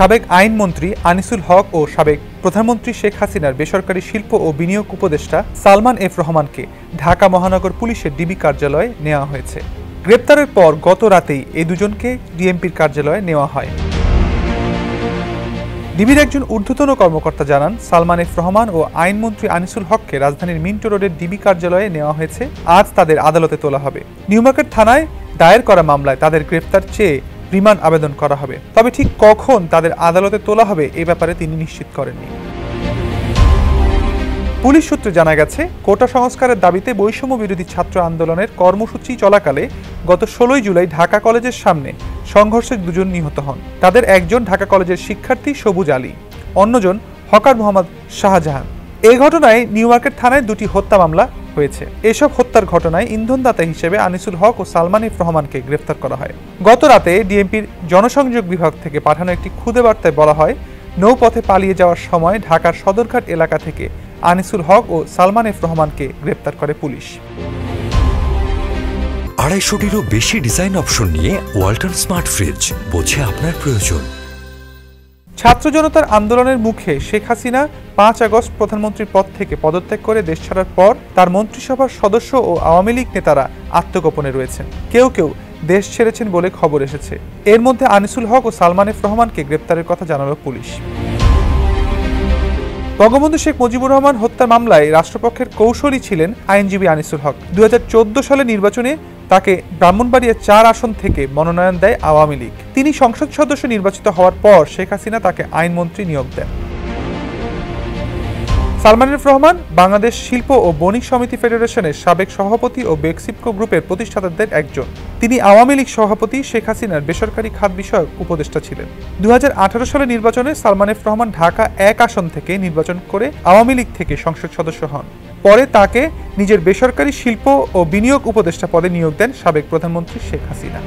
সাবেক আইনমন্ত্রী আনিসুল হক ও সাবেক প্রধানমন্ত্রী শেখ হাসিনার বেসরকারি শিল্প ও বিনিয়োগ উপদেষ্টা সালমান এফ রহমানকে ঢাকা মহানগর পুলিশের ডিবি কার্যালয়ে নেওয়া হয়েছে। গ্রেপ্তারের পর গত রাতেই এই দুজনকে ডিএমপির কার্যালয়ে নেওয়া হয়। ডিবির একজন ঊর্ধ্বতন কর্মকর্তা জানান, সালমান এফ রহমান ও আইনমন্ত্রী আনিসুল হককে রাজধানীর মিন্টো রোডের ডিবি কার্যালয়ে নেওয়া হয়েছে। আজ তাদের আদালতে তোলা হবে। নিউমার্কেট থানায় দায়ের করা মামলায় তাদের গ্রেপ্তার চেয়ে রিমান্ড আবেদন করা হবে। তবে ঠিক কখন তাদের আদালতে তোলা হবে এ ব্যাপারে তিনি নিশ্চিত করেননি। পুলিশ সূত্রে জানা গেছে, কোটা সংস্কারের দাবিতে বৈষম্য বিরোধী ছাত্র আন্দোলনের কর্মসূচি চলাকালে গত 16 জুলাই ঢাকা কলেজের সামনে সংঘর্ষে দুজন নিহত হন। তাদের একজন ঢাকা কলেজের শিক্ষার্থী সবুজ আলী, অন্যজন হকার মোহাম্মদ শাহজাহান। এই ঘটনায় নিউমার্কেট থানায় দুটি হত্যা মামলা হয়েছে। এসব হত্যার ঘটনায় ইন্ধনদাতা হিসেবে আনিসুল হক ও সালমান এফ রহমানকে গ্রেফতার করা হয়। গত রাতে ডিএমপির জনসংযোগ বিভাগ থেকে পাঠানো একটি খুদে বার্তায় বলা হয়, নৌপথে পালিয়ে যাওয়ার সময় ঢাকার সদরঘাট এলাকা থেকে আনিসুল হক ও সালমান এফ রহমানকে গ্রেপ্তার করে পুলিশ। 250-টিরও বেশি ডিজাইন অপশন নিয়ে ওয়ালটন স্মার্ট ফ্রিজ, বোঝে আপনার প্রয়োজন। ছাত্র জনতার আন্দোলনের মুখে শেখ হাসিনা 5 আগস্ট প্রধানমন্ত্রীর পদ থেকে পদত্যাগ করে দেশ ছাড়ার পর তার মন্ত্রিসভার সদস্য ও আওয়ামী লীগ নেতারা আত্মগোপনে রয়েছেন। কেউ কেউ দেশ ছেড়েছেন বলে খবর এসেছে। এর মধ্যে আনিসুল হক ও সালমান এফ রহমানকে গ্রেপ্তারের কথা জানালো পুলিশ। বঙ্গবন্ধু শেখ মুজিবুর রহমান হত্যা মামলায় রাষ্ট্রপক্ষের কৌশলী ছিলেন আইনজীবী আনিসুল হক। 2014 সালে নির্বাচনে তাকে ব্রাহ্মণবাড়িয়া 4 আসন থেকে মনোনয়ন দেয় আওয়ামী লীগ। তিনি সংসদ সদস্য নির্বাচিত হওয়ার পর শেখ হাসিনা তাকে আইনমন্ত্রী নিয়োগ দেন। সালমান এফ রহমান বাংলাদেশ শিল্প ও বণিক সমিতি ফেডারেশনের সাবেক সভাপতি ও বেক্সিপকো গ্রুপের প্রতিষ্ঠাতাদের একজন। তিনি আওয়ামী লীগ সভাপতি শেখ হাসিনার বেসরকারি খাত বিষয়ক উপদেষ্টা ছিলেন। 2018 সালে নির্বাচনে সালমান এফ রহমান ঢাকা 1 আসন থেকে নির্বাচন করে আওয়ামী লীগ থেকে সংসদ সদস্য হন। পরে তাকে নিজের বেসরকারি শিল্প ও বিনিয়োগ উপদেষ্টা পদে নিয়োগ দেন সাবেক প্রধানমন্ত্রী শেখ হাসিনা।